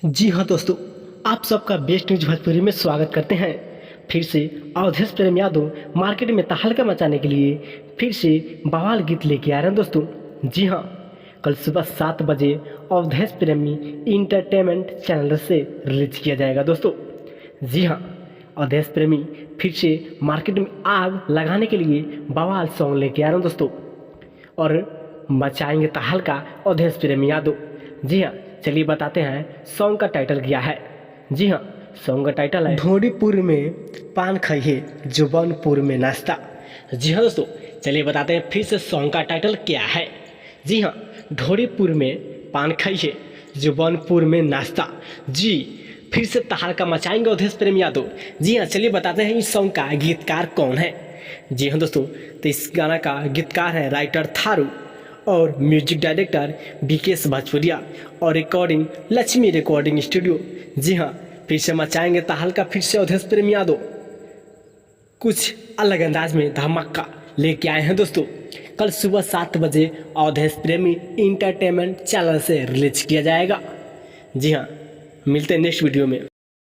जी हाँ दोस्तों, आप सबका बेस्ट न्यूज भोजपुरी में स्वागत करते हैं। फिर से अवधेश प्रेम यादव मार्केट में तहलका मचाने के लिए फिर से बवाल गीत लेके आ रहे हैं दोस्तों। जी हाँ, कल सुबह 7 बजे अवधेश प्रेमी इंटरटेनमेंट चैनल से रिलीज किया जाएगा दोस्तों। जी हाँ, अवधेश प्रेमी फिर से मार्केट में आग लगाने के लिए बवाल सॉन्ग लेके आ रहे हैं दोस्तों और मचाएंगे तहलका अवधेश प्रेमी यादव। जी हाँ, चलिए बताते हैं सॉन्ग का टाइटल क्या है। जी हाँ, सॉन्ग का टाइटल है ढोड़ीपुर में पान खाइए जुबानपुर में नाश्ता। जी हाँ दोस्तों, चलिए बताते हैं फिर से सॉन्ग का टाइटल क्या है। जी हाँ, ढोड़ीपुर में पान खाइए जुबानपुर में नाश्ता। जी, फिर से तहलका मचाएंगे अवधेश प्रेम यादव। जी हाँ, चलिए बताते हैं इस सॉन्ग का गीतकार कौन है। जी हाँ दोस्तों, तो इस गाना का गीतकार है राइटर थारू और म्यूजिक डायरेक्टर विकेश भोजपुरिया और रिकॉर्डिंग लक्ष्मी रिकॉर्डिंग स्टूडियो। जी हाँ, फिर से मचाएंगे तहलका फिर से अवधेश प्रेम यादव कुछ अलग अंदाज में धमाका लेके आए हैं दोस्तों। कल सुबह 7 बजे अवधेश प्रेमी इंटरटेनमेंट चैनल से रिलीज किया जाएगा। जी हाँ, मिलते हैं नेक्स्ट वीडियो में।